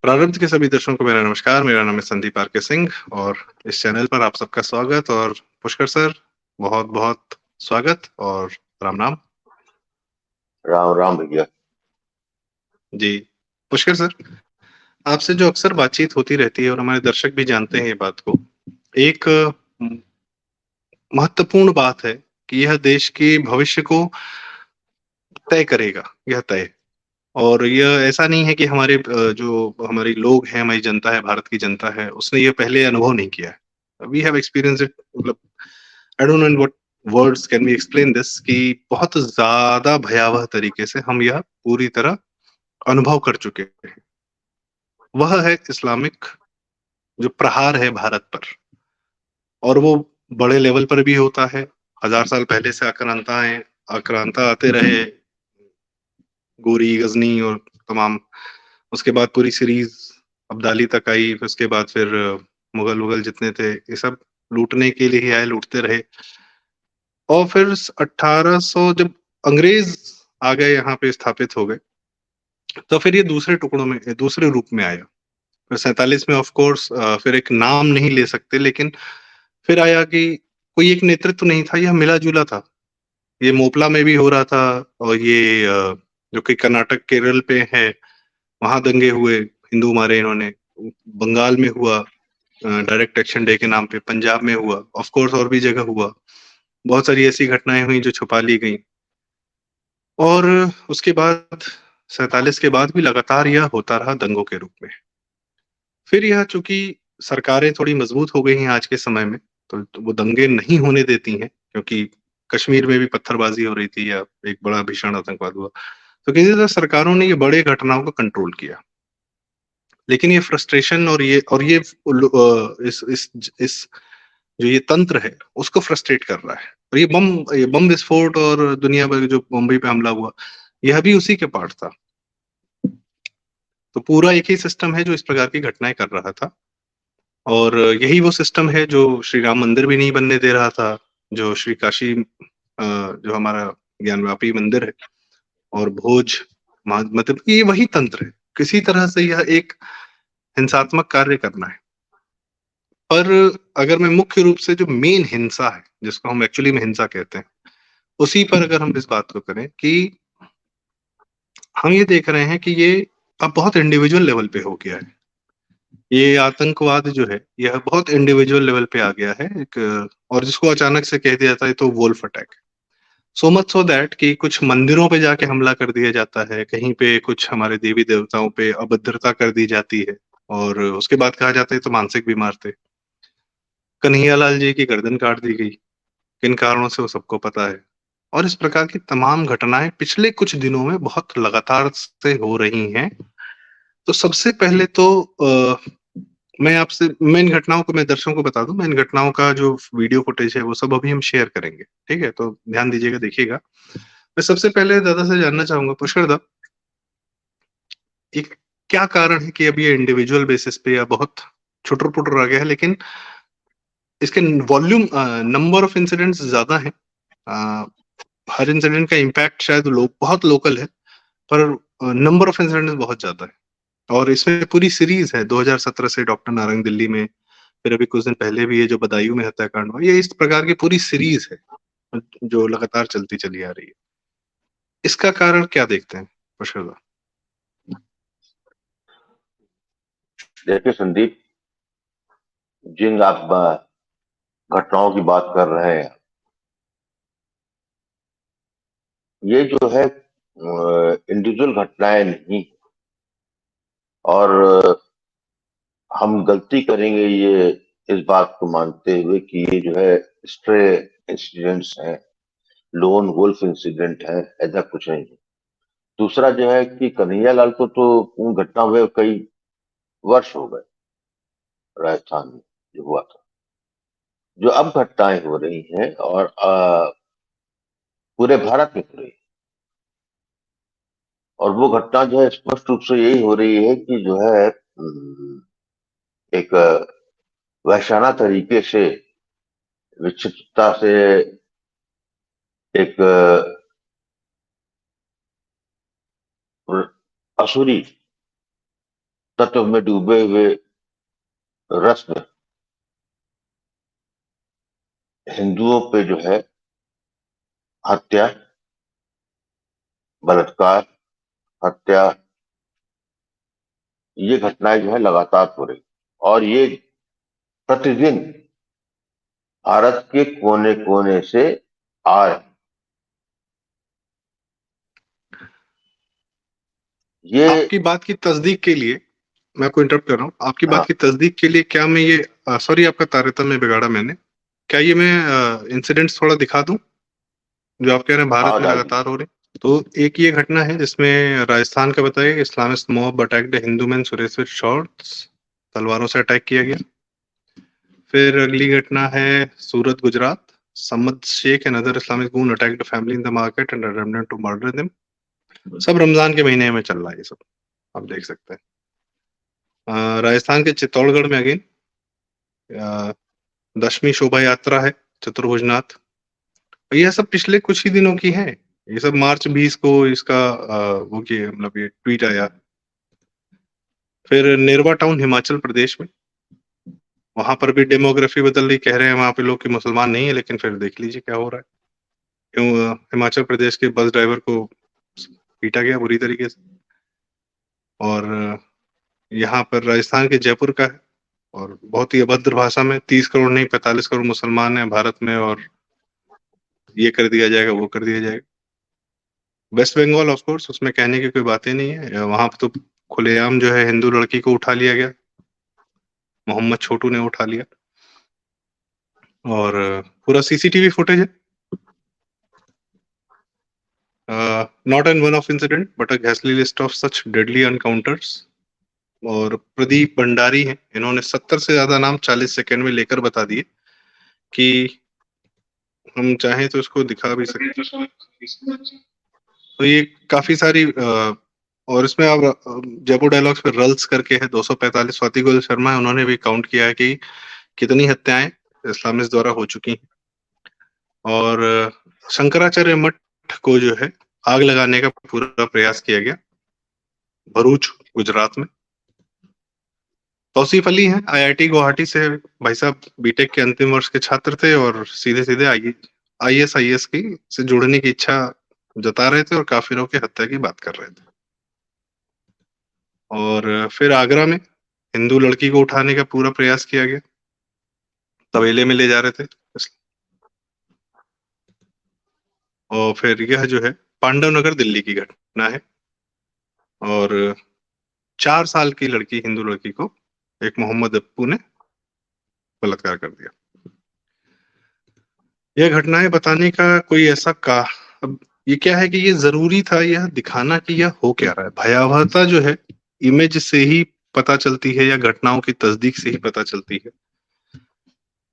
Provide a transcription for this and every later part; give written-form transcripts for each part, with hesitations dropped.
प्रारब्ध के सभी दर्शकों को मेरा नमस्कार। मेरा नाम है संदीप आर के सिंह और इस चैनल पर आप सबका स्वागत। और पुष्कर सर, बहुत बहुत स्वागत और राम नाम। राम राम भैया। जी पुष्कर सर, आपसे जो अक्सर बातचीत होती रहती है और हमारे दर्शक भी जानते हैं ये बात को, एक महत्वपूर्ण बात है कि यह देश के भविष्य को तय करेगा। यह तय, और यह ऐसा नहीं है कि हमारे जो हमारे लोग हैं, हमारी जनता है, भारत की जनता है, उसने ये पहले अनुभव नहीं किया है। We have experience it. मतलब I don't know in what words can we explain this, कि बहुत ज्यादा भयावह तरीके से हम यह पूरी तरह अनुभव कर चुके हैं। वह है इस्लामिक जो प्रहार है भारत पर, और वो बड़े लेवल पर भी होता है। 1000 साल पहले से आक्रांता आते रहे, गोरी, गजनी और तमाम। उसके बाद पूरी सीरीज अब्दाली तक आई, फिर उसके बाद फिर मुगल वुगल जितने थे ये सब लूटने के लिए ही आए, लूटते रहे। और फिर 1800 जब अंग्रेज आ गए, यहाँ पे स्थापित हो गए, तो फिर ये दूसरे टुकड़ों में, दूसरे रूप में आया। फिर 47 में ऑफ कोर्स फिर एक नाम नहीं ले सकते, लेकिन फिर आया कि कोई एक नेतृत्व नहीं था, यह मिला जुला था। ये मोपला में भी हो रहा था, और ये जो कि कर्नाटक केरल पे है, वहां दंगे हुए, हिंदू मारे इन्होंने। बंगाल में हुआ डायरेक्ट एक्शन डे के नाम पे, पंजाब में हुआ, ऑफ कोर्स और भी जगह हुआ। बहुत सारी ऐसी घटनाएं हुई जो छुपा ली गई। और उसके बाद 47 के बाद भी लगातार यह होता रहा दंगों के रूप में। फिर यह चूंकि सरकारें थोड़ी मजबूत हो गई हैं आज के समय में, तो वो दंगे नहीं होने देती हैं, क्योंकि कश्मीर में भी पत्थरबाजी हो रही थी या एक बड़ा भीषण आतंकवाद हुआ, तो किसी तरह सरकारों ने ये बड़े घटनाओं को कंट्रोल किया। लेकिन ये फ्रस्ट्रेशन और ये इस जो ये तंत्र है उसको फ्रस्ट्रेट कर रहा है। और ये बम विस्फोट और दुनिया भर जो मुंबई पे हमला हुआ, यह भी उसी के पार्ट था। तो पूरा एक ही सिस्टम है जो इस प्रकार की घटनाएं कर रहा था। और यही वो सिस्टम है जो श्री राम मंदिर भी नहीं बनने दे रहा था, जो श्री काशी जो हमारा ज्ञानवापी मंदिर है, और भोज, मतलब ये वही तंत्र है। किसी तरह से यह एक हिंसात्मक कार्य करना है। पर अगर मैं मुख्य रूप से जो मेन हिंसा है, जिसको हम एक्चुअली में हिंसा कहते हैं, उसी पर अगर हम इस बात को करें कि हम ये देख रहे हैं कि ये अब बहुत इंडिविजुअल लेवल पे हो गया है। ये आतंकवाद जो है यह बहुत इंडिविजुअल लेवल पे आ गया है एक, और जिसको अचानक से कह दिया जाता है तो wolf attack. So much so that कि कुछ मंदिरों पे जाके हमला कर दिया जाता है, कहीं पे कुछ हमारे देवी देवताओं पे अभद्रता कर दी जाती है, और उसके बाद कहा जाता है तो मानसिक बीमार थे। कन्हैयालाल जी की गर्दन काट दी गई, किन कारणों से वो सबको पता है। और इस प्रकार की तमाम घटनाएं पिछले कुछ दिनों में बहुत लगातार से हो रही हैं। तो सबसे पहले तो मैं इन घटनाओं को, मैं दर्शकों को बता दूं, मैं इन घटनाओं का जो वीडियो फुटेज है वो सब अभी हम शेयर करेंगे, ठीक है? तो ध्यान दीजिएगा, देखिएगा। मैं सबसे पहले दादा से जानना चाहूंगा, पुष्कर दा, एक क्या कारण है कि अभी ये इंडिविजुअल बेसिस पे या बहुत छुटर पुटर आ गया है, लेकिन इसके वॉल्यूम, नंबर ऑफ इंसिडेंट्स ज्यादा है। हर इंसिडेंट का इम्पैक्ट शायद बहुत लोकल है, पर नंबर ऑफ इंसिडेंट्स बहुत ज्यादा है। और इसमें पूरी सीरीज है, 2017 से डॉक्टर नारंग दिल्ली में, फिर अभी कुछ दिन पहले भी ये जो बदायूं में हत्याकांड हुआ, ये इस प्रकार की पूरी सीरीज है जो लगातार चलती चली आ रही है। इसका कारण क्या देखते हैं पुष्कर दा? देखिए संदीप, जिन आप घटनाओं की बात कर रहे हैं, ये जो है इंडिविजुअल घटनाएं नहीं। और हम गलती करेंगे ये इस बात को मानते हुए कि ये जो है स्ट्रे इंसिडेंट्स हैं, लोन वुल्फ इंसिडेंट है। ऐसा कुछ नहीं है। दूसरा जो है कि कन्हैयालाल को तो उन घटना हुए कई वर्ष हो गए, राजस्थान में जो हुआ था। जो अब घटनाएं हो रही हैं और पूरे भारत में हो रही है, और वो घटना जो है स्पष्ट रूप से यही हो रही है कि जो है एक वहशाना तरीके से, विचित्रता से, एक असुरी तत्व में डूबे हुए रस में हिंदुओं पे जो है हत्या, बलात्कार, हत्या, ये घटनाएं जो है लगातार हो रही और ये प्रतिदिन भारत के कोने कोने से आ रहे। ये आपकी बात की तस्दीक के लिए मैं आपको इंटरप्ट कर रहा हूँ। आपकी बात हाँ की तस्दीक के लिए क्या मैं ये सॉरी आपका तारतम्य बिगाड़ा मैंने। क्या ये मैं इंसिडेंट्स थोड़ा दिखा दूं जो आप कह रहे हैं भारत हाँ में दादी लगातार हो रहे हैं? तो एक ये घटना है जिसमें राजस्थान का बताया Islamist mob attacked Hindu man Suresh with swords, तलवारों से अटैक किया गया। फिर अगली घटना है Surat Gujarat, Samad Sheikh and other Islamic goon attacked family in the market and attempted to murder them. सब रमजान के महीने में चल रहा है ये सब, आप देख सकते हैं। राजस्थान के चित्तौड़गढ़ में अगेन 10वीं शोभा यात्रा है चतुर्भुजनाथ। यह सब पिछले कुछ ही दिनों की है। ये सब मार्च 20 को इसका वो किया, मतलब ये ट्वीट आया। फिर नेरवा टाउन हिमाचल प्रदेश में, वहां पर भी डेमोग्राफी बदल रही, कह रहे हैं वहां पे लोग कि मुसलमान नहीं है, लेकिन फिर देख लीजिए क्या हो रहा है। क्यों हिमाचल प्रदेश के बस ड्राइवर को पीटा गया बुरी तरीके से। और यहाँ पर राजस्थान के जयपुर का है, और बहुत ही अभद्र भाषा में 30 करोड़ नहीं 45 करोड़ मुसलमान हैं भारत में, और ये कर दिया जाएगा वो कर दिया जाएगा। वेस्ट बंगाल ऑफ कोर्स, उसमें कहने की कोई बातें नहीं है। वहां पर तो खुलेआम जो है हिंदू लड़की को उठा लिया गया, मोहम्मद छोटू ने उठा लिया। और पूरा सीसीटीवी फुटेज है। Not an one off incident but a घैसली list of such deadly encounters. और प्रदीप भंडारी हैं, इन्होंने 70 से ज्यादा नाम 40 सेकंड में लेकर बता दिए कि हम चाहें तो इसको दिखा भी सकते हैं। तो ये काफी सारी और इसमें आप जयपुर डायलॉग्स पे रल्स करके है 245। स्वाति गोयल शर्मा है, उन्होंने भी काउंट किया है कि कितनी हत्याएं इस्लामिस्ट द्वारा हो चुकी हैं। और शंकराचार्य मठ को जो है आग लगाने का पूरा प्रयास किया गया भरूच गुजरात में। तौसीफ अली हैं आईआईटी गुवाहाटी से, भाई साहब बीटेक के अंतिम वर्ष के छात्र थे और सीधे सीधे आईएस की से जुड़ने की इच्छा जता रहे थे और काफिरों की हत्या की बात कर रहे थे। और फिर आगरा में हिंदू लड़की को उठाने का पूरा प्रयास किया गया, तबेले में ले जा रहे थे। और फिर यह जो है पांडव नगर दिल्ली की घटना है, और 4 साल की लड़की हिंदू लड़की को एक मोहम्मद अप्पू ने बलात्कार कर दिया। यह घटनाएं बताने का कोई ऐसा का, अब ये क्या है कि ये जरूरी था यह दिखाना कि यह हो क्या रहा है। भयावहता जो है इमेज से ही पता चलती है या घटनाओं की तस्दीक से ही पता चलती है।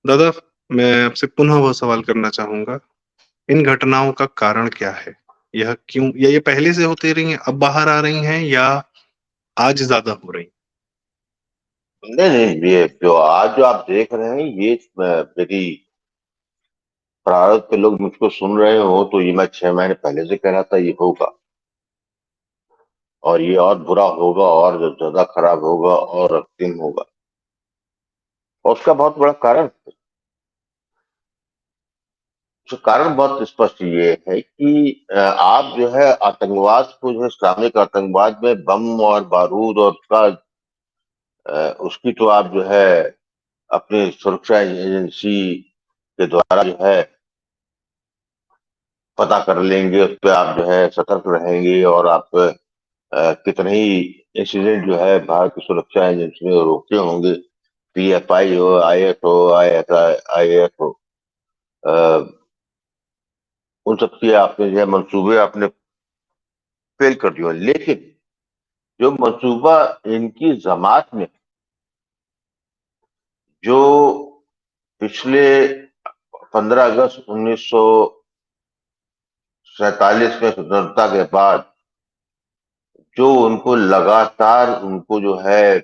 दादा, मैं आपसे पुनः वह सवाल करना चाहूंगा, इन घटनाओं का कारण क्या है? यह क्यों, या ये पहले से होती रही हैं अब बाहर आ रही हैं, या आज ज्यादा हो रही? नहीं नहीं, ये जो आज जो आप देख रहे हैं ये मेरी प्रारंभ के लोग मुझको सुन रहे हो तो ये मैं 6 महीने पहले से कह रहा था ये होगा, और ये और बुरा होगा और ज्यादा खराब होगा और अंतिम होगा। और उसका बहुत बड़ा कारण, उसका कारण बहुत स्पष्ट ये है कि आप जो है आतंकवाद को, जो है इस्लामिक आतंकवाद में बम और बारूद और उसकी तो आप जो है अपनी सुरक्षा एजेंसी के द्वारा जो है पता कर लेंगे, उस पर आप जो है सतर्क रहेंगे, और आप कितने ही इंसिडेंट जो है भारत की सुरक्षा एजेंसी ने रोके होंगे, पीएफआई हो, आईएस हो, आईएस हो, उन सबके आपने जो है मंसूबे आपने फेल कर दिए। लेकिन जो मंसूबा इनकी जमात में, जो पिछले 15 अगस्त 1947 में स्वतंत्रता के बाद जो उनको लगातार उनको जो है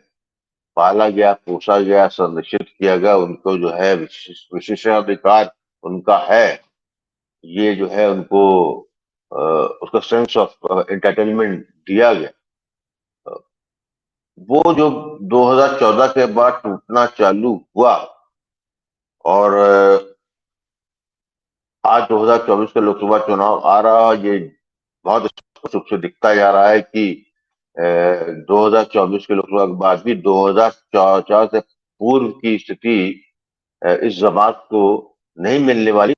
पाला गया, पोसा गया, संरक्षित किया गया, उनको जो है विशेषाधिकार उनका है, ये जो है उनको उसका सेंस ऑफ एंटरटेनमेंट दिया गया। वो जो 2014 के बाद टूटना चालू हुआ, और आज 2024 का लोकसभा चुनाव आ रहा है, ये बहुत स्पष्ट रूप से दिखता जा रहा है कि 2024 के लोकसभा के बाद भी 2004 से पूर्व की स्थिति इस जमात को नहीं मिलने वाली।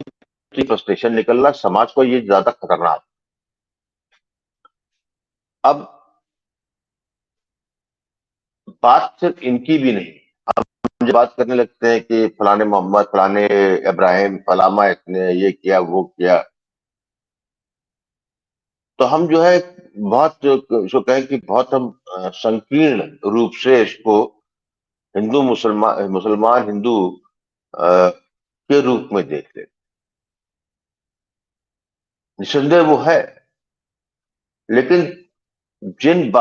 फ्रस्ट्रेशन निकलना समाज को ये ज्यादा खतरनाक। अब बात सिर्फ इनकी भी नहीं, हम जब बात करने लगते हैं कि फलाने मोहम्मद, फलाने इब्राहिम, फलामा इसने ये किया वो किया, तो हम जो है बहुत जो कहें कि बहुत हम संकीर्ण रूप से इसको हिंदू मुसलमान मुसलमान हिंदू के रूप में देख ले। निस्संदेह वो है, लेकिन जिन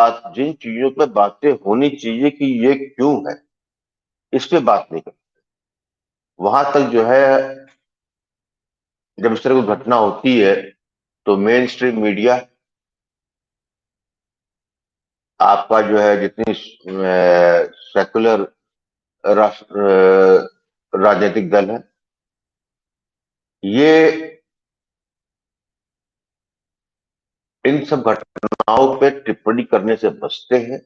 चीजों पे बातें होनी चाहिए कि ये क्यों है, इस पे बात नहीं करते। वहां तक जो है, जब इस तरह की घटना होती है तो मेन स्ट्रीम मीडिया, आपका जो है जितनी सेकुलर राजनीतिक दल है, ये इन सब घटनाओं पे टिप्पणी करने से बचते हैं।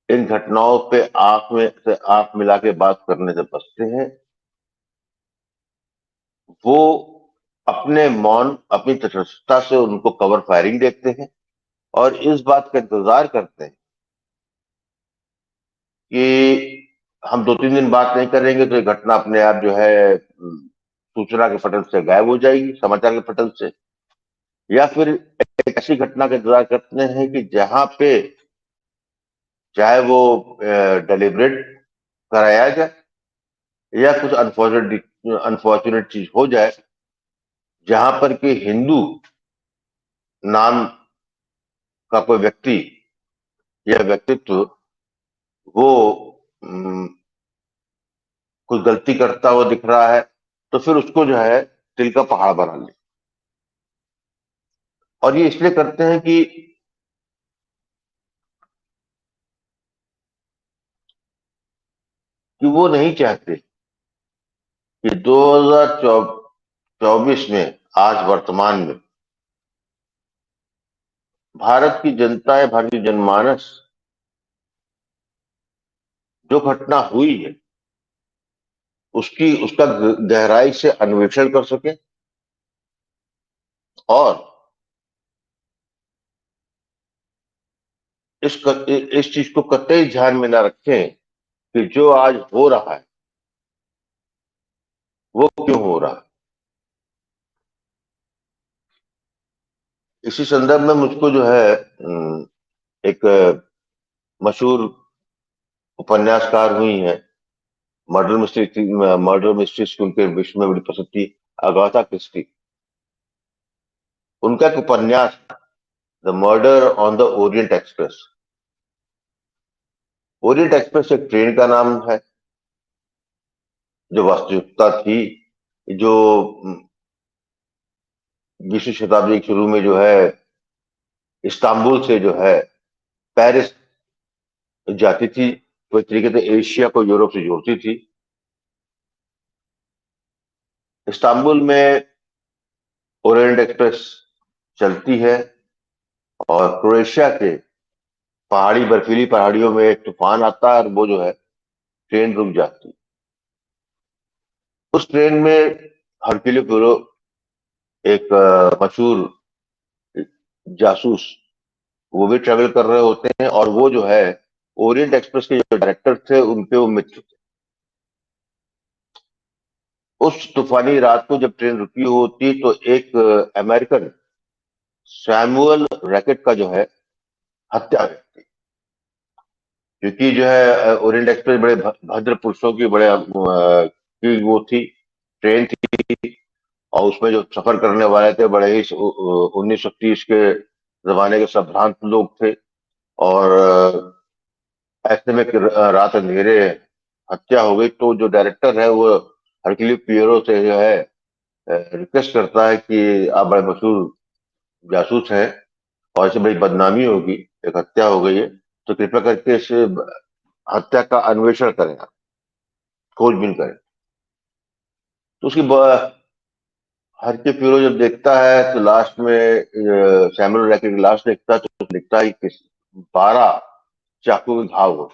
इन घटनाओं पे आंख में से आंख मिला के बात करने से बचते हैं। वो अपने मौन, अपनी तटस्थता से उनको कवर फायरिंग देखते हैं, और इस बात का इंतजार करते हैं कि हम 2-3 दिन बात नहीं करेंगे तो ये घटना अपने आप जो है सूचना के पटल से गायब हो जाएगी, समाचार के पटल से। या फिर एक ऐसी घटना का इंतजार करते हैं कि जहां पे चाहे वो डेलिब्रेट कराया जाए या कुछ अनफॉर्चुनेट चीज हो जाए, जहां पर कि हिंदू नाम का कोई व्यक्ति या व्यक्तित्व वो कुछ गलती करता हुआ दिख रहा है, तो फिर उसको जो है तिल का पहाड़ बना ले। और ये इसलिए करते हैं कि वो नहीं चाहते कि 2024 में, आज वर्तमान में, भारत की जनता या भारतीय जनमानस जो घटना हुई है उसका गहराई से अन्वेषण कर सके, और इस चीज को कतई ध्यान में ना रखें कि जो आज हो रहा है वो क्यों हो रहा है। इसी संदर्भ में मुझको जो है एक मशहूर उपन्यासकार हुई हैं, मर्डर मिस्ट्री स्कूल के विश्व में बड़ी प्रसिद्ध थी, अगाथा क्रिस्टी। उनका एक उपन्यास, the murder on the Orient express. Orient express एक ट्रेन का नाम है, जो वास्तविकता थी, जो 20वीं शताब्दी के शुरू में जो है इस्तांबुल से जो है पेरिस जाती थी, वो एक तरीके से एशिया को यूरोप से जोड़ती थी। इस्तांबुल में ओरिएंट एक्सप्रेस चलती है, और क्रोएशिया के बर्फीली पहाड़ियों में एक तूफान आता है, और वो जो है ट्रेन रुक जाती है। उस ट्रेन में हरक्यूलिस पोयरोट, एक मशहूर जासूस, वो भी ट्रेवल कर रहे होते हैं, और वो जो है ओरिएंट एक्सप्रेस के जो डायरेक्टर थे उनके वो मित्र थे। उस तूफानी रात को जब ट्रेन रुकी होती तो एक अमेरिकन सैमुअल रैकेट का जो है हत्या हुई थी। क्योंकि जो है ओरिएंट एक्सप्रेस बड़े भद्र पुरुषों की की वो थी, ट्रेन थी, और उसमें जो सफर करने वाले थे बड़े ही 1930 के जमाने के संभ्रांत लोग थे। और ऐसे में रात अंधेरे हत्या हो गई, तो जो डायरेक्टर है वो हरक्यूलिस पियरो से जो है रिक्वेस्ट करता है कि आप बड़े मशहूर जासूस हैं और ऐसे बड़ी बदनामी होगी, एक हत्या हो गई है, तो कृपया करके इस हत्या का अन्वेषण करें, खोजबीन करें। तो उसकी हर के पीरो जब देखता है तो लास्ट में सैमुअल रैकेट की लास्ट देखता है तो दिखता है कि 12 चाकू के घाव हो।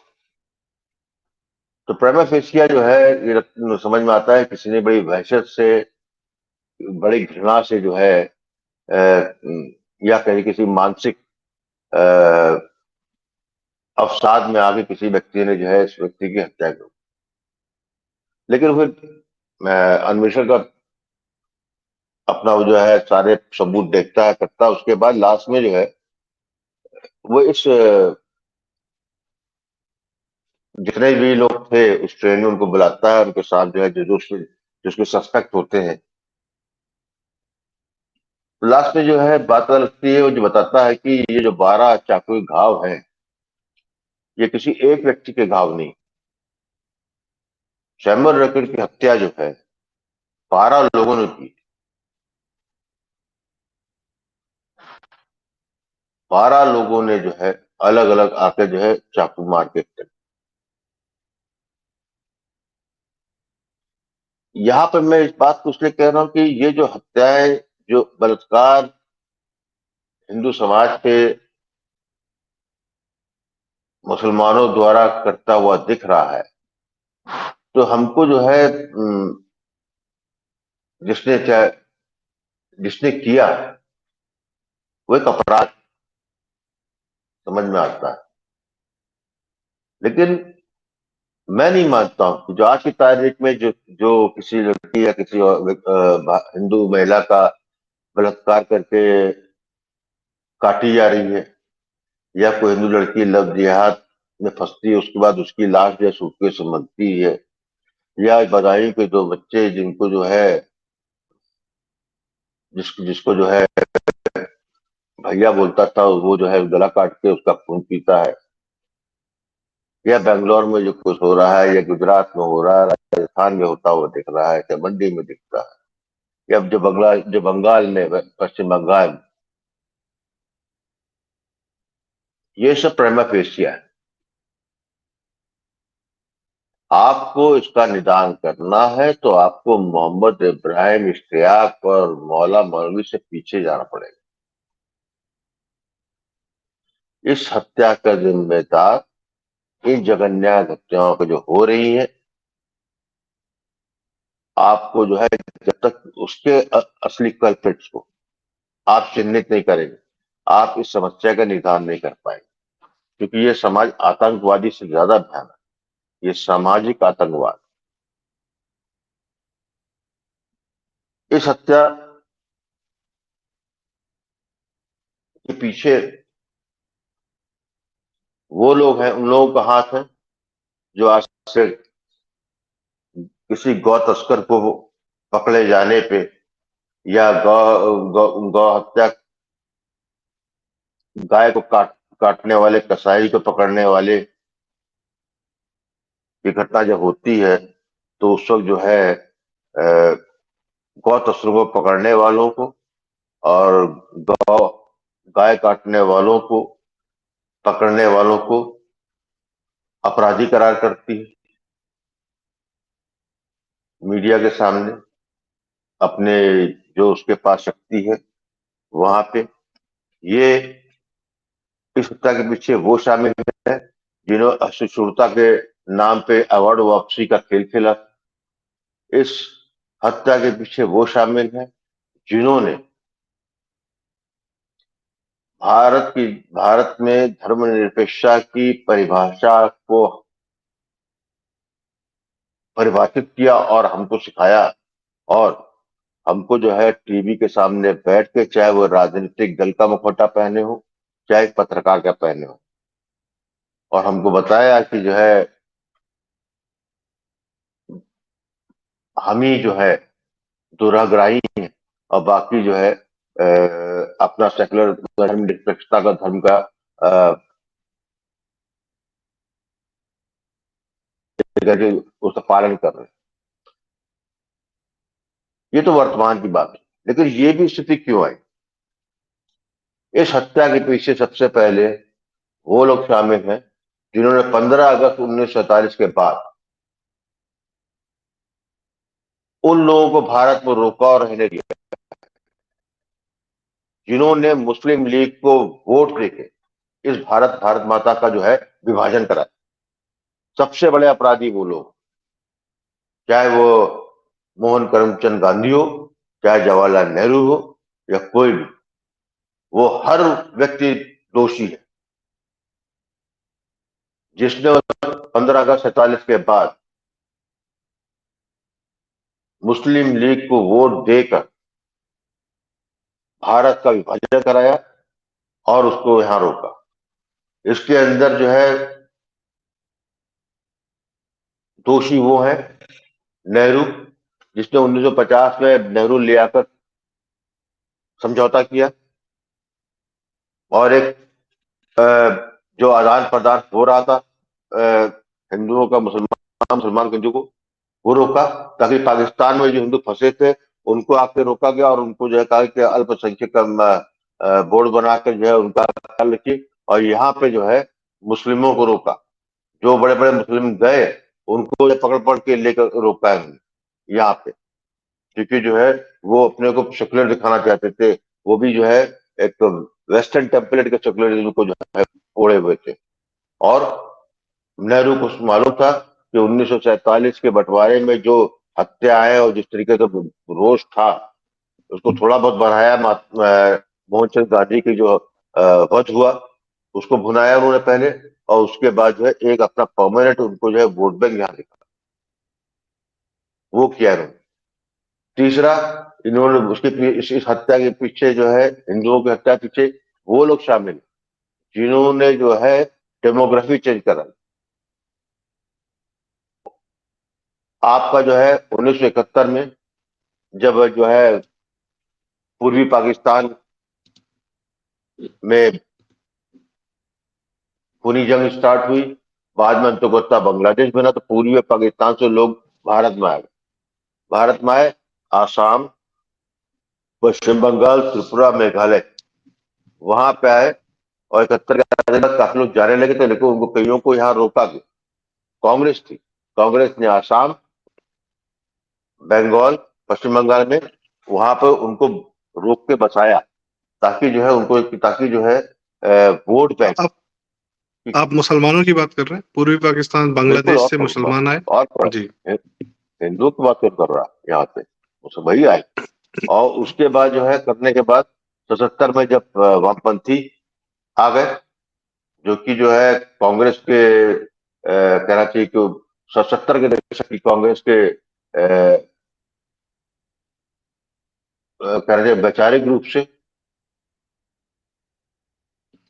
तो प्रेमा फेसिया जो है ये समझ में आता है किसी ने बड़ी वहशत से, बड़ी घृणा से जो है या कहीं किसी मानसिक अ, अवसाद में आके किसी व्यक्ति ने जो है इस व्यक्ति की हत्या कर। लेकिन फिर अन्वेषण का अपना वो जो है सारे सबूत देखता है, करता है, उसके बाद लास्ट में जो है वो इस जितने भी लोग थे उस ट्रेन में उनको बुलाता है, उनके साथ जो है जिसके सस्पेक्ट होते हैं। लास्ट में जो है बात पता लगती है, वो जो बताता है कि ये जो 12 चाकू के घाव हैं ये किसी एक व्यक्ति के घाव नहीं। सैमुअल रैकेट की हत्या जो है 12 लोगों ने की। 12 लोगों ने जो है अलग अलग आके जो है चाकू मार के हत्या। यहाँ पर मैं इस बात को इसलिए कह रहा हूं कि ये जो हत्याएं, जो बलात्कार हिंदू समाज के मुसलमानों द्वारा करता हुआ दिख रहा है, तो हमको जो है जिसने चाहे जिसने किया वो एक अपराध समझ में आता है। लेकिन मैं नहीं मानता हूं कि जो आज की तारीख में जो जो किसी लड़की या किसी और हिंदू महिला का बलात्कार करके काटी जा रही है, या कोई हिंदू लड़की लव जिहाद में फंसती है, उसके बाद उसकी लाश जो है सूटकेस से मिलती है, या बदायूं के 2 बच्चे जिनको जो है जिसको जो है भैया बोलता था वो जो है गला काट के उसका खून पीता है, या बेंगलोर में जो कुछ हो रहा है, या गुजरात में हो रहा है, राजस्थान में होता हुआ दिख रहा है, या मंडी में दिख रहा है, या जो बंगाल में, पश्चिम बंगाल में, ये सब प्रेमा फेसिया है। आपको इसका निदान करना है तो आपको मोहम्मद इब्राहिम इश्तियाक और मौला मौलवी से पीछे जाना पड़ेगा। इस हत्या का जिम्मेदार इन जघन्य हत्याओं की जो हो रही है, आपको जो है जब तक उसके असली कल्प्रिट्स को आप चिन्हित नहीं करेंगे, आप इस समस्या का निदान नहीं कर पाएंगे। क्योंकि ये समाज आतंकवादी से ज्यादा भयानक है, ये सामाजिक आतंकवाद। इस हत्या के पीछे वो लोग हैं, उन लोगों का हाथ है जो आज से किसी गौ तस्कर को पकड़े जाने पे, या गौ हत्या, गाय को काटने वाले कसाई को पकड़ने वाले की घटना जब होती है, तो उस वक्त जो है गौ तस्करों को पकड़ने वालों को और गौ गाय काटने वालों को पकड़ने वालों को अपराधी करार करती है मीडिया के सामने, अपने जो उसके पास शक्ति है वहां पे। ये इस हत्या के पीछे वो शामिल है जिन्होंने अशिष्टता के नाम पे अवार्ड वापसी का खेल खेला। इस हत्या के पीछे वो शामिल है जिन्होंने भारत में धर्मनिरपेक्षता की परिभाषा को परिभाषित किया और हमको सिखाया, और हमको जो है टीवी के सामने बैठ के, चाहे वो राजनीतिक दल का मुखौटा पहने हो चाहे पत्रकार का पहने हो, और हमको बताया कि जो है हम ही जो है दुराग्राही हैं और बाकी जो है अपना सेकुलर धर्म निरपेक्षता का धर्म का करके उसका पालन कर रहे हैं। ये तो वर्तमान की बात है। लेकिन ये भी स्थिति क्यों आई? इस हत्या के पीछे सबसे पहले वो लोग शामिल हैं जिन्होंने 15 अगस्त 1947 के बाद उन लोगों को भारत में रोका और रहने दिया, जिन्होंने मुस्लिम लीग को वोट देके इस भारत माता का जो है विभाजन करा। सबसे बड़े अपराधी वो लोग, चाहे वो मोहन करमचंद गांधी हो, चाहे जवाहरलाल नेहरू हो, या कोई भी, वो हर व्यक्ति दोषी है जिसने 15 अगस्त 47 के बाद मुस्लिम लीग को वोट देकर भारत का विभाजन कराया और उसको यहां रोका। इसके अंदर जो है दोषी वो है नेहरू, जिसने 1950 में नेहरू ले आकर समझौता किया, और एक जो आदान प्रदान हो रहा था हिंदुओं का मुसलमान, मुसलमान के हिंदू को, वो रोका, ताकि पाकिस्तान में जो हिंदू फंसे थे उनको आके रोका गया, और उनको जो है कहा कि अल्पसंख्यक बोर्ड बनाकर जो है उनका ख्याल रखिए, और यहाँ पे जो है मुस्लिमों को रोका। जो बड़े बड़े मुस्लिम गए उनको पकड़ पकड़ के लेकर रोका है यहाँ पे, क्योंकि जो है वो अपने को सेकुलर दिखाना चाहते थे। वो भी जो है एक वेस्टर्न टेम्पलेट के सेकुलरिज्म को जो है ओढ़े हुए थे। और नेहरू को मालूम था कि 1947 के बंटवारे में जो हत्याएं और जिस तरीके का रोष था, उसको थोड़ा बहुत बढ़ाया। मोहनचंद गांधी की जो वध हुआ उसको भुनाया उन्होंने पहले, और उसके बाद जो है एक अपना परमानेंट उनको जो है वोट बैंक यहाँ दिखा, वो किया इन्होंने। तीसरा, इन्होंने इस हत्या के पीछे जो है, हिंदुओं की हत्या के पीछे वो लोग शामिल जिन्होंने जो है डेमोग्राफी चेंज करा। आपका जो है 1971 में जब जो है पूर्वी पाकिस्तान में खूनी जंग स्टार्ट हुई, बाद में अंतोगत्ता बांग्लादेश बना, तो पूर्वी पाकिस्तान से लोग भारत में आए। भारत में आए, आसाम, पश्चिम बंगाल, त्रिपुरा, मेघालय, वहां पे आए, और 71 के बाद काफी लोग जाने लगे थे, लेकिन उनको कईयों को यहाँ रोका गया। कांग्रेस थी, कांग्रेस ने आसाम, बंगाल, पश्चिम बंगाल में वहां पर उनको रोक के बचाया, ताकि जो है उनको, ताकि जो है वोट बैंक। आप मुसलमानों की बात कर रहे हैं? पूर्वी पाकिस्तान बिल्कुल, बांग्लादेश और से मुसलमान आए। और जी। हिंदुओं की बात कर रहा यहाँ पे, वो सब वही आए। और उसके बाद जो है करने के बाद 77 में जब वामपंथी आ गए, जो कि जो है कांग्रेस के कहना चाहिए कि 77 के दशक की कांग्रेस के कहना चाहिए वैचारिक रूप से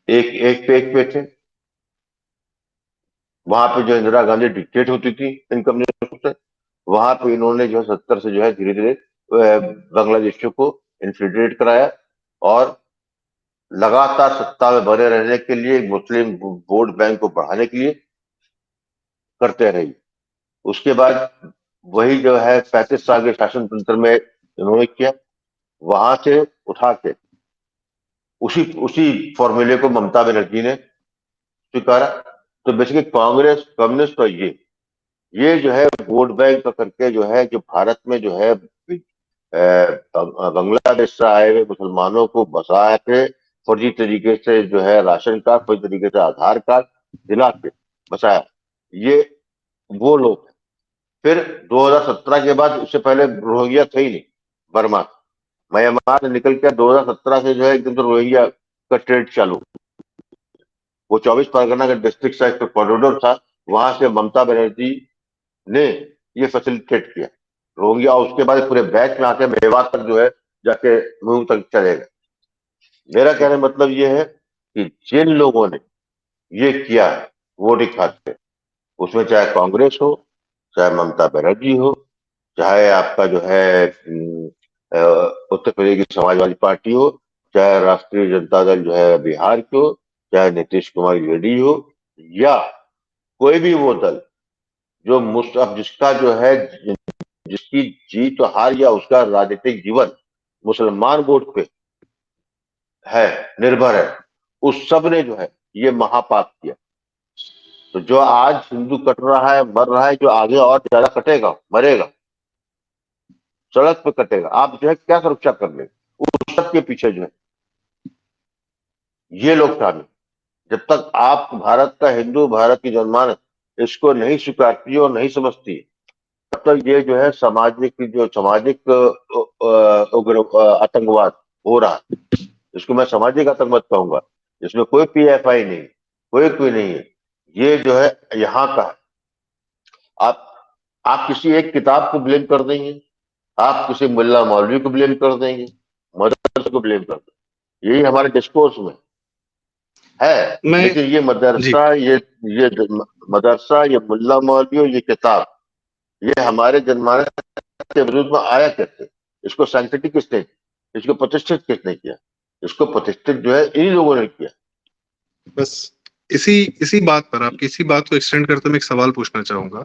एक पे थे। वहां पे जो इंदिरा गांधी डिक्टेट होती थी इन कम्युनिस्टों से, वहां पे इन्होंने जो है 70 से जो है धीरे धीरे बांग्लादेशियों को इन्फिल्ट्रेट कराया, और लगातार सत्ता में बने रहने के लिए, मुस्लिम वोट बैंक को बढ़ाने के लिए करते रही। उसके बाद वही जो है 35 साल के शासन तंत्र में इन्होंने किया, वहां से उठा के उसी उसी फॉर्मूले को ममता बनर्जी ने स्वीकारा। तो बेसिकली कांग्रेस, कम्युनिस्ट और ये जो है वोट बैंक करके जो है, जो भारत में जो है बांग्लादेश से आए हुए मुसलमानों को बसा के फर्जी तरीके से जो है राशन कार्ड, फर्जी तरीके से आधार कार्ड दिला के बसाया, ये वो लोग। फिर 2017 के बाद, उससे पहले रोहिंग्या थे ही नहीं बर्मा, म्यांमार से निकल के 2017 से जो है एकदम से रोहिंग्या का ट्रेड चालू। वो 24 परगना का डिस्ट्रिक्ट का एक कॉरिडोर था, वहां से ममता बनर्जी ने ये फैसिलिटेट किया रोहिंग्या। उसके बाद पूरे बैच में आके मेवात तक जो है जाके मुंह तक चलेगा। मेरा कहने का मतलब ये है कि जिन लोगों ने ये किया है वो दिखाते, उसमें चाहे कांग्रेस हो, चाहे ममता बनर्जी हो, चाहे आपका जो है उत्तर प्रदेश की समाजवादी पार्टी हो, चाहे राष्ट्रीय जनता दल जो है बिहार की हो, चाहे नीतीश कुमार जेडी हो, या कोई भी वो दल जो अब जिसका जो है, जिसकी जीत तो हार या उसका राजनीतिक जीवन मुसलमान वोट पे है, निर्भर है, उस सब ने जो है ये महापाप किया। तो जो आज हिंदू कट रहा है, मर रहा है, जो आगे और ज्यादा कटेगा, मरेगा, सड़क पे कटेगा, आप जो है क्या सुरक्षा कर लेंगे उस सब के पीछे जो है ये लोग शामिल। जब तक आप भारत का हिंदू, भारत की जनमानस इसको नहीं स्वीकारती और नहीं समझती, तब तक ये जो है सामाजिक, जो सामाजिक उग्र आतंकवाद हो रहा है, इसको मैं सामाजिक आतंकवाद कहूंगा। इसमें कोई पीएफआई नहीं, कोई नहीं है, ये जो है यहाँ का है। आप आप किसी एक किताब को ब्लेम कर देंगे, आप किसी मुल्ला मौलवी को ब्लेम कर देंगे, मदरसे को ब्लेम कर देंगे, यही हमारे डिस्कोर्स में है। मैं लेकिन ये जी मदरसा, ये मदरसा, ये मुल्ला मौलवी और ये किताब, ये हमारे जनमानस के विरुद्ध में आया कैसे? इसको साइंटिफिक किसने, इसको प्रतिष्ठित किसने किया? इसको प्रतिष्ठित जो है इन्हीं लोगों ने किया। बस इसी इसी बात पर, आपकी इसी बात को एक्सटेंड करते मैं एक सवाल पूछना चाहूंगा।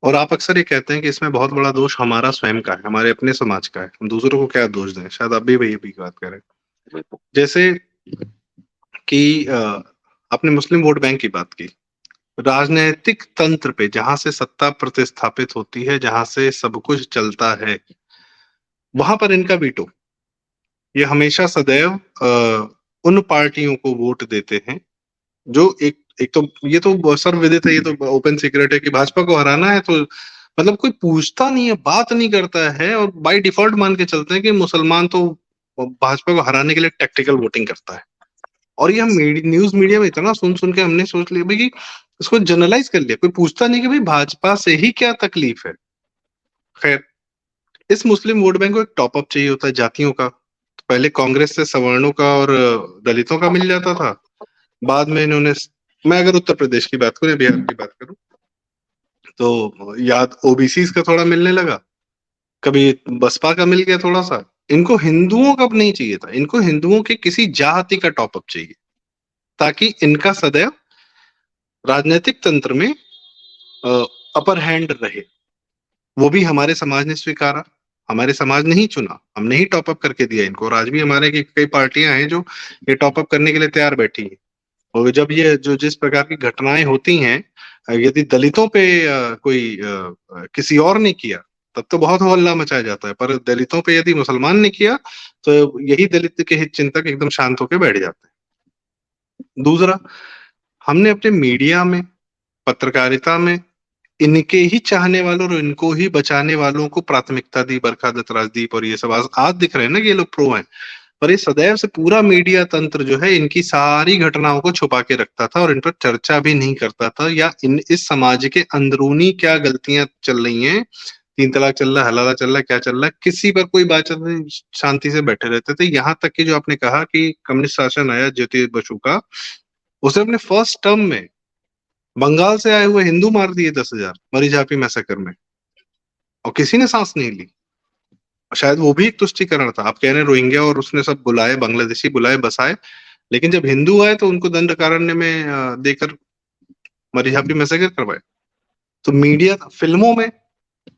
और आप अक्सर ये कहते हैं कि इसमें बहुत बड़ा दोष हमारा स्वयं का है, हमारे अपने समाज का है, हम दूसरों को क्या दोष दें, शायद आप भी वही भी बात करें। बिल्कुल। जैसे कि आपने मुस्लिम वोट बैंक की बात की, राजनीतिक तंत्र पे जहां से सत्ता प्रतिस्थापित होती है, जहां से सब कुछ चलता है, वहां पर इनका वीटो, ये हमेशा सदैव उन पार्टियों को वोट देते हैं जो एक एक तो ये तो सर्वविदित है, ये तो ओपन सीक्रेट है कि भाजपा को हराना है तो मतलब कोई पूछता नहीं है, बात नहीं करता है, और बाय डिफॉल्ट मान के चलते हैं कि मुसलमान तो भाजपा को हराने के लिए टैक्टिकल वोटिंग करता है। और ये हम न्यूज मीडिया में इतना सुन सुन के हमने सोच लिया भाई कि इसको जनरलाइज कर लिया, कोई पूछता नहीं कि भाई भाजपा से ही क्या तकलीफ है। खैर, इस मुस्लिम वोट बैंक को एक टॉपअप चाहिए होता है जातियों का, तो पहले कांग्रेस से सवर्णों का और दलितों का मिल जाता था। बाद में इन्होंने, मैं अगर उत्तर प्रदेश की बात करूं या बिहार की बात करूं, तो याद ओबीसी का थोड़ा मिलने लगा, कभी बसपा का मिल गया थोड़ा सा। इनको हिंदुओं का नहीं चाहिए था, इनको हिंदुओं के किसी जाति का टॉपअप चाहिए, ताकि इनका सदैव राजनीतिक तंत्र में अपर हैंड रहे। वो भी हमारे समाज ने स्वीकारा, हमारे समाज ने ही चुना, हमने ही टॉपअप करके दिया इनको। और आज भी हमारे की कई पार्टियां हैं जो ये टॉपअप करने के लिए तैयार बैठी हैं। और जब ये जो जिस प्रकार की घटनाएं होती हैं, यदि दलितों पे कोई किसी और ने किया, तब तो बहुत हल्ला मचाया जाता है, पर दलितों पे यदि मुसलमान ने किया, तो यही दलित के हित चिंतक एकदम शांत होकर बैठ जाते हैं। दूसरा, हमने अपने मीडिया में, पत्रकारिता में इनके ही चाहने वालों और इनको ही बचाने वालों को प्राथमिकता दी, बरखा दत्त, राजदीप और ये सब आज दिख रहे हैं ना कि ये लोग प्रो हैं। पर ये सदैव से पूरा मीडिया तंत्र जो है इनकी सारी घटनाओं को छुपा के रखता था और इन पर चर्चा भी नहीं करता था, या इन इस समाज के अंदरूनी क्या गलतियां चल रही हैं, 3 तलाक चल रहा है, हलाला चल रहा है, क्या चल रहा है, किसी पर कोई बातचीत नहीं, शांति से बैठे रहते थे। यहाँ तक कि जो आपने कहा कि कम्युनिस्ट शासन आया ज्योति बसु का, उसने अपने फर्स्ट टर्म में बंगाल से आए हुए हिंदू मार दिए 10,000 मरीजापी मैसेकर में, और किसी ने सांस नहीं ली। शायद वो भी एक तुष्टीकरण था। आप कह रहे हैं रोहिंग्या और उसने सब बुलाए, बांग्लादेशी बुलाए, बसाए, लेकिन जब हिंदू आए तो उनको दंड कारण्य में देकर मरीजापी मैसेकर करवाए। तो मीडिया फिल्मों में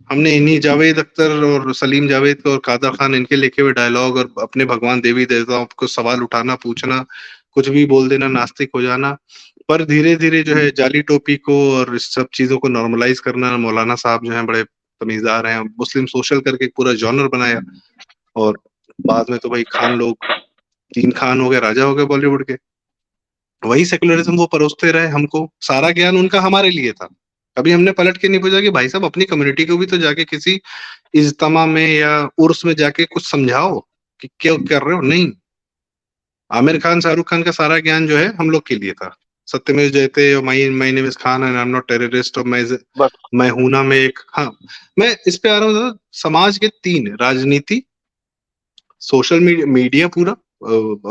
हमने इन्हीं जावेद अख्तर और सलीम जावेद और कादर खान, इनके लिखे हुए डायलॉग और अपने भगवान देवी देवताओं को सवाल उठाना, पूछना, कुछ भी बोल देना, नास्तिक हो जाना। पर धीरे धीरे जो है जाली टोपी को और इस सब चीजों को नॉर्मलाइज करना, मौलाना साहब जो है बड़े तमीजदार हैं, मुस्लिम सोशल करके एक पूरा जॉनर बनाया। और बाद में तो भाई खान लोग, 3 खान हो गए, राजा हो गए बॉलीवुड के। वही सेकुलरिज्म वो परोसते रहे हमको, सारा ज्ञान उनका हमारे लिए था। कभी हमने पलट के नहीं पूछा कि भाई साहब अपनी कम्युनिटी को भी तो जाके किसी इज्तिमा में या उर्स में जाके कुछ समझाओ कि क्या कर रहे हो। नहीं, आमिर खान, शाहरुख खान का सारा ज्ञान जो है हम लोग के लिए था। सत्यमेव जयते और my my name is Khan and I am not terrorist, और बस। मैं हूं ना में एक, हाँ, मैं इस पे आ रहा हूँ दादा। समाज के 3, राजनीति, सोशल मीडिया पूरा,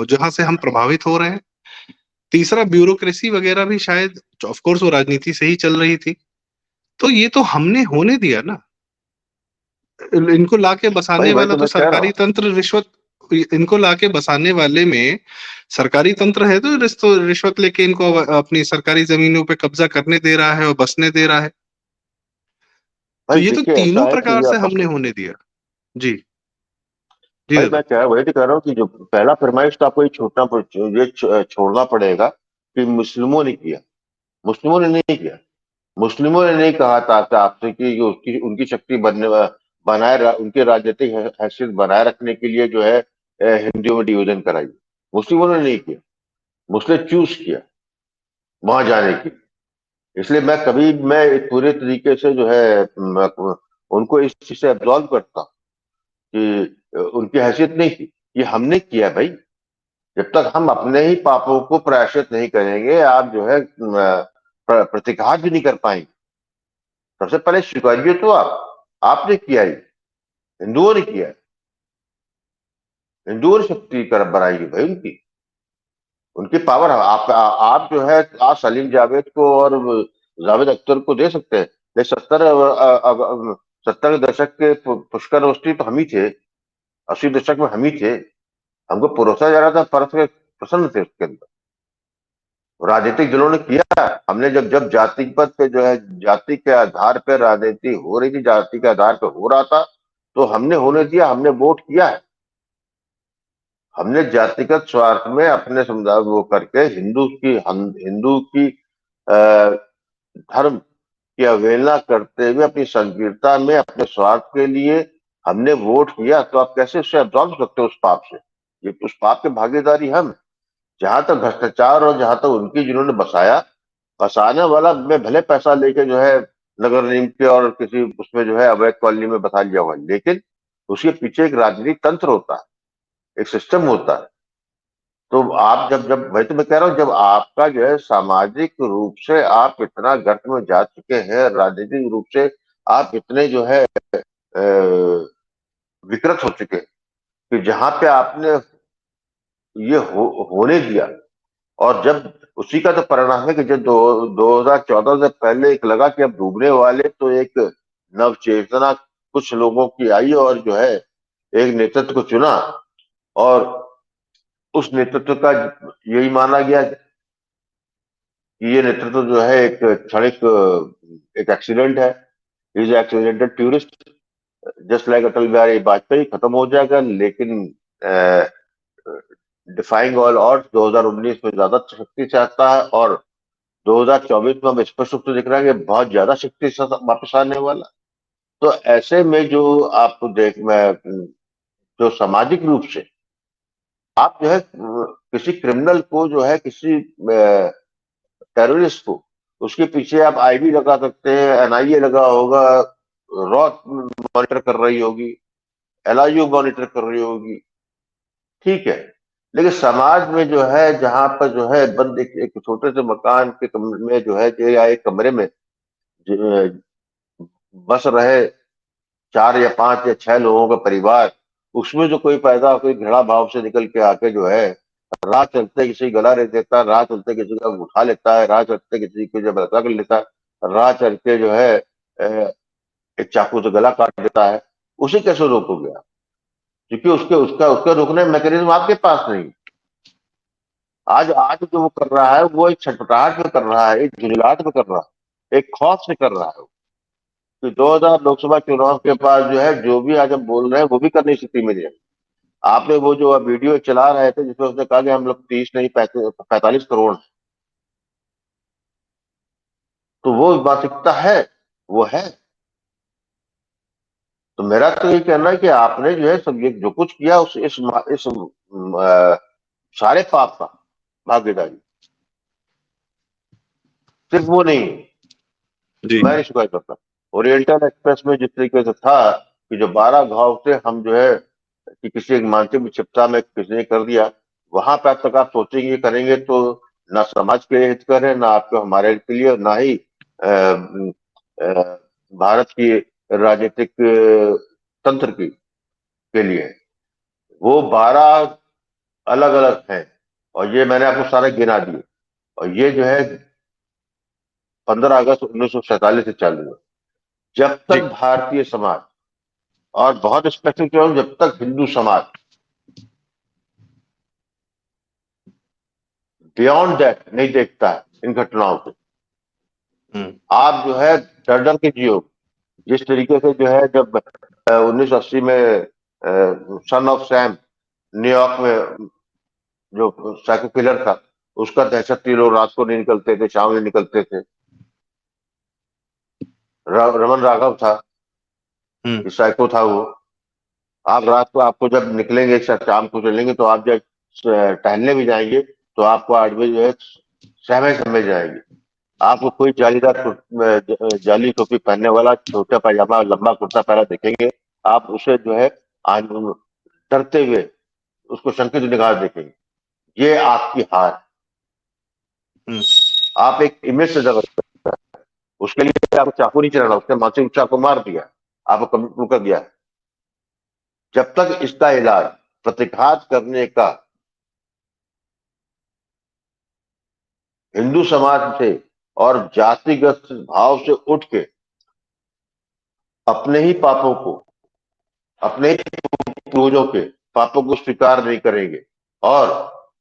जहां से हम प्रभावित हो रहे हैं। तीसरा, ब्यूरोक्रेसी वगैरह भी शायद ऑफ कोर्स वो राजनीति से ही चल रही थी। तो ये तो हमने होने दिया ना। इनको लाके भाई बसाने भाई वाला तो तो मैं कह रहा सरकारी हूँ। तंत्र, रिश्वत। इनको लाके बसाने वाले में सरकारी तंत्र है, तो रिश्वत लेके इनको अपनी सरकारी जमीनों पे कब्जा करने दे रहा है और बसने दे रहा है। तो भाई ये तो देखिए, तीनों ऐसा है कि प्रकार ये से आपस हमने में, होने दिया। जी, जी भाई दादा। मैं कह वही तो कह रहा हूँ कि जो पहला फरमाइश तो आपको ये छोड़ना छोड़ना पड़ेगा कि मुस्लिमों ने किया। मुस्लिमों ने नहीं किया। मुस्लिमों ने नहीं कहा था कि आपसे कि उसकी उनकी शक्ति उनके राजनीतिक हैसियत बनाए रखने के लिए जो है हिंदुओं में डिवीजन कराई। मुस्लिमों ने नहीं किया, मुस्लिम चूज किया वहां जाने की। इसलिए मैं एक पूरे तरीके से जो है उनको इस चीज से एब्जॉल्व करता हूं कि उनकी हैसियत नहीं थी। ये हमने किया भाई। जब तक हम अपने ही पापों को प्रायश्चित नहीं करेंगे, आप जो है प्रतिघात भी नहीं कर पाएंगे। सबसे पहले स्वीकारिए तो आपने किया ही, हिंदुओं ने किया है। हिंदुओं ने शक्ति कर बनाई है भाई उनकी। उनकी पावर आप जो है आप सलीम जावेद को और जावेद अख्तर को दे सकते हैं, लेकिन 70 के दशक के पुष्कर अवस्थी तो हम ही थे। 80 दशक में हम ही थे। हमको परोसा जा रहा था, परस के प्रसन्न थे उसके अंदर। राजनीतिक दलों ने किया। हमने जब जब जातिपत पे जो है जाति के आधार पर राजनीति हो रही थी, जाति के आधार पर हो रहा था, तो हमने होने दिया, हमने वोट किया है। हमने जातिगत स्वार्थ में अपने समुदाय वो करके हिंदू की धर्म की अवहेलना करते हुए अपनी संकीर्णता में अपने स्वार्थ के लिए हमने वोट किया। तो आप कैसे उससे एब्जॉर्ब सकते हो उस पाप से? ये उस पाप के भागीदारी हम। जहां तक भ्रष्टाचार और जहां तक उनकी जिन्होंने बसाने वाला में भले पैसा लेके जो है नगर निगम के और किसी उसमें जो है अवैध कॉलोनी में बसा लिया हुआ, लेकिन उसके पीछे एक राजनीतिक तंत्र होता है, एक सिस्टम होता है। तो आप जब जब भाई तो मैं कह रहा हूँ, जब आपका जो है सामाजिक रूप से आप इतना गर्त में जा चुके हैं, राजनीतिक रूप से आप इतने जो है विकृत हो चुके हैं कि जहां पे आपने ये होने दिया। और जब उसी का तो परिणाम है कि जब 2014 से पहले एक लगा कि अब डूबने वाले, तो एक नव चेतना कुछ लोगों की आई और जो है एक नेतृत्व को चुना। और उस नेतृत्व का यही माना गया कि ये नेतृत्व जो है एक क्षणिक एक एक्सीडेंट है। Is accidental tourist, just like Atal Bihari Vajpayee, खत्म हो जाएगा। लेकिन डिफाइंग ऑल ऑड्स 2019 में ज्यादा शक्ति चाहता है, और 2024 में हम स्पष्ट रूप से दिख रहा है कि बहुत ज्यादा शक्ति से वापस आने वाला। तो ऐसे में जो आप देख मैं जो सामाजिक रूप से आप जो है किसी क्रिमिनल को जो है किसी टेररिस्ट को उसके पीछे आप आईबी लगा सकते हैं, एनआईए लगा होगा, रॉ मॉनिटर कर रही होगी, एलआईयू मॉनिटर कर रही होगी, ठीक है। लेकिन समाज में जो है जहां पर जो है बंद एक छोटे से मकान के कमरे में जो है या एक कमरे में बस रहे 4 या 5 या 6 लोगों का परिवार, उसमें जो कोई पैदा कोई घृणा भाव से निकल के आके जो है राह चलते किसी गला रह देता है, राह चलते किसी का उठा लेता है, राह चलते किसी को जब कर लेता है, राह चल के जो है एक चाकू से गला काट देता है, उसे कैसे रोकोगे आप? क्योंकि उसके उसका उसका रोकने मैकेनिज्म आपके पास नहीं। आज आज जो वो कर रहा है वो एक छटपटाहट में कर रहा है, एक झुंझलाहट में कर रहा है, एक खौफ से कर रहा है कि 2000 लोकसभा चुनाव के बाद जो है जो भी आज हम बोल रहे हैं वो भी करने की स्थिति में नहीं है। आपने वो जो वीडियो चला रहे थे जिसमें उसने कहा कि हम लोग 30 नहीं 45 करोड़, तो वो मानसिकता है, वो है। तो मेरा तो ये कहना है कि आपने जो है सब ये जो कुछ किया उस इस सारे पाप का भागीदारी सिर्फ वो नहीं है। जी। मैं नहीं स्वीकार करता। ओरिएंटल एक्सप्रेस में जिस तरीके से था कि जो 12 घाव से हम जो है कि किसी एक मानसिक विक्षिप्तता में किसी ने कर दिया, वहां पे अब तक आप सोचेंगे करेंगे तो ना समाज के हित कर है, ना आपको हमारे के लिए, ना ही भारत की राजनीतिक तंत्र के लिए। वो 12 अलग अलग हैं, और ये मैंने आपको सारे गिना दिए। और ये जो है 15 अगस्त 1947 से चालू हुआ। जब जी। तक भारतीय समाज, और बहुत स्पेसिफिक जब तक हिंदू समाज बियॉन्ड दैट नहीं देखता है इन घटनाओं को, हम्म। आप जो है डर डर के जियो। जिस तरीके से जो है जब 1980 में सन ऑफ सैम न्यूयॉर्क में जो साइको किलर था, उसका दहशत थी, लोग रात को नहीं निकलते थे, शाम में निकलते थे। रमन राघव था, साइको था वो। आप रात को, आपको जब निकलेंगे, शाम को चलेंगे, तो आप जब टहलने भी जाएंगे तो आपको 8 बजे जो है सहमे समझ जाएंगे। आपको कोई जालीदार जाली टोपी पहनने वाला, छोटा पैजामा, लंबा कुर्ता पहना देखेंगे, आप उसे जो है डरते हुए, उसको शंकित निगाह देखेंगे। ये आपकी हार। आप एक इमेज से जगह, उसके लिए आपको चाकू नहीं चलाना, उसने मानसिक चाकू मार दिया, आपको कमिट कर गया। जब तक इसका इलाज प्रतिघात करने का हिंदू समाज से और जातिगत भाव से उठ के अपने ही पापों को, अपने ही पूर्वजों के पापों को स्वीकार नहीं करेंगे और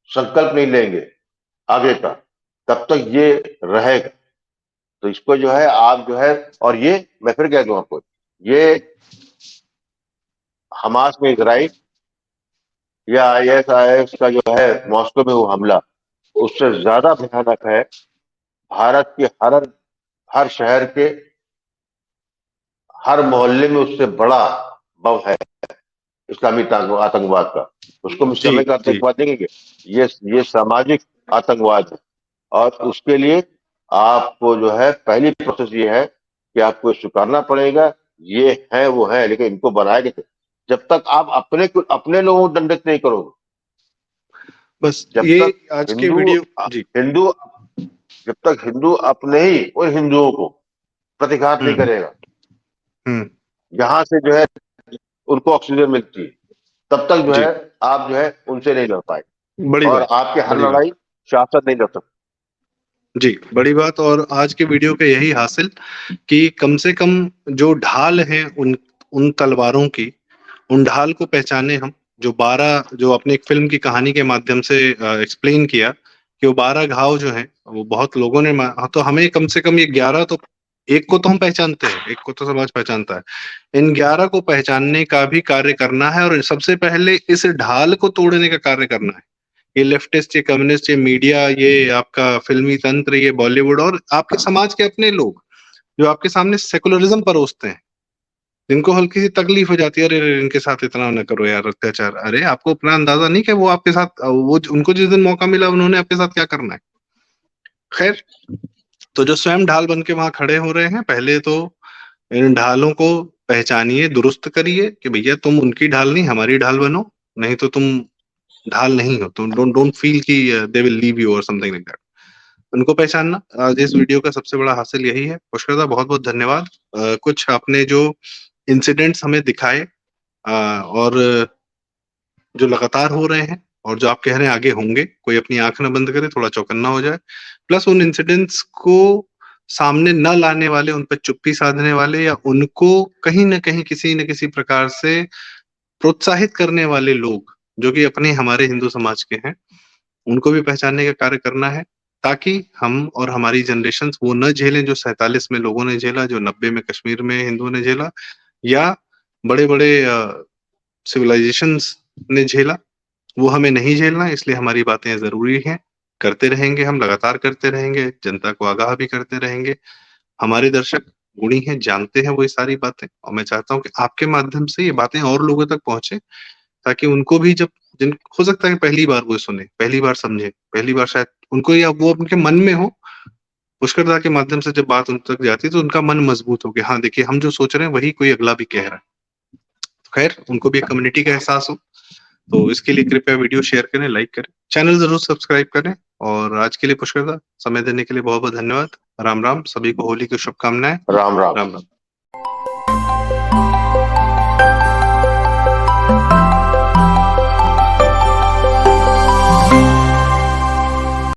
संकल्प नहीं लेंगे आगे का, तब तक ये रहेगा। तो इसको जो है आप जो है, और ये मैं फिर कह दूं आपको, ये हमास में इसराइल या ISIS का जो है मॉस्को में वो हमला, उससे ज्यादा भयानक है भारत के हर शहर के हर मोहल्ले में, उससे बड़ा बम है इस्लामी आतंकवाद का। उसको हम जी इस्लामिक जी आतंकवाद देंगे, ये सामाजिक आतंकवाद है। और उसके लिए आपको जो है पहली प्रोसेस ये है कि आपको स्वीकारना पड़ेगा, ये है वो है, लेकिन इनको बनाए कैसे? जब तक आप अपने लोगों को दंडित नहीं करोगे, बस जब ये तक आज के हिंदू वीडियो। जी। हिंदू जब तक हिंदू अपने ही उन हिंदुओं को प्रतिघात नहीं हम्म करेगा, हम्म जहां से जो है उनको ऑक्सीजन मिलती है, तब तक जो है जी। आप जो है उनसे नहीं लड़ पाए, बड़ी और बात। आपकी हर बड़ी बात। लड़ाई शासक नहीं लड़ सकती। जी, बड़ी बात। और आज के वीडियो का यही हासिल कि कम से कम जो ढाल है उन उन तलवारों की, उन ढाल को पहचाने हम। जो 12, जो आपने एक फिल्म की कहानी के माध्यम से एक्सप्लेन किया कि वो 12 घाव जो हैं वो बहुत लोगों ने तो हमें कम से कम ये 11 तो, एक को तो हम पहचानते हैं, एक को तो समाज पहचानता है, इन 11 को पहचानने का भी कार्य करना है। और सबसे पहले इस ढाल को तोड़ने का कार्य करना है। ये लेफ्टिस्ट, ये कम्युनिस्ट, ये मीडिया, ये आपका फिल्मी तंत्र, ये बॉलीवुड और आपके समाज के अपने लोग जो आपके सामने सेकुलरिज्म परोसते हैं, जिनको हल्की सी तकलीफ हो जाती है, अरे अरे, इनके साथ इतना न करो यार, अत्याचार। अरे आपको अपना अंदाजा नहीं कि वो आपके साथ, वो उनको जिस दिन मौका मिला उन्होंने आपके साथ क्या करना है। खैर, तो जो स्वयं ढाल बन के वहां खड़े हो रहे हैं, पहले तो इन ढालों को पहचानिए, दुरुस्त करिए कि भैया तुम उनकी ढाल नहीं, हमारी ढाल बनो। नहीं तो तुम ढाल नहीं हो, तुम डोंट डोंट फील कि दे विल लीव यू और समथिंग लाइक दैट। उनको पहचानना आज इस वीडियो का सबसे बड़ा हासिल यही है। पुष्कर दा, बहुत बहुत धन्यवाद। कुछ आपने जो इंसिडेंट्स हमें दिखाए, और जो लगातार हो रहे हैं और जो आप कह रहे हैं आगे होंगे, कोई अपनी आंख न बंद करे, थोड़ा चौकन्ना हो जाए। प्लस उन इंसिडेंट्स को सामने न लाने वाले, उन पर चुप्पी साधने वाले, या उनको कहीं न कहीं किसी न किसी प्रकार से प्रोत्साहित करने वाले लोग जो कि अपने हमारे हिंदू समाज के हैं, उनको भी पहचानने का कार्य करना है, ताकि हम और हमारी जनरेशन वो न झेलें जो 47 में लोगों ने झेला, जो 90 में कश्मीर में हिंदुओं ने झेला, या बड़े बड़े सिविलाइजेशंस ने झेला। वो हमें नहीं झेलना, इसलिए हमारी बातें जरूरी हैं। करते रहेंगे, हम लगातार करते रहेंगे, जनता को आगाह भी करते रहेंगे। हमारे दर्शक गुणी हैं, जानते हैं वो ये सारी बातें, और मैं चाहता हूँ कि आपके माध्यम से ये बातें और लोगों तक पहुंचे, ताकि उनको भी, जब जिन हो सकता है कि पहली बार वो सुने, पहली बार समझे, पहली बार शायद उनको, या वो उनके मन में हो, पुष्कर दा के माध्यम से जब बात उन तक जाती है तो उनका मन मजबूत हो कि हाँ देखिए, हम जो सोच रहे हैं वही कोई अगला भी कह रहा है। तो खैर, उनको भी एक कम्युनिटी का एहसास हो। तो इसके लिए कृपया वीडियो शेयर करें, लाइक करें, चैनल जरूर सब्सक्राइब करें। और आज के लिए पुष्कर दा, समय देने के लिए बहुत बहुत धन्यवाद। राम राम, सभी को होली की शुभकामनाएं। राम राम। राम राम।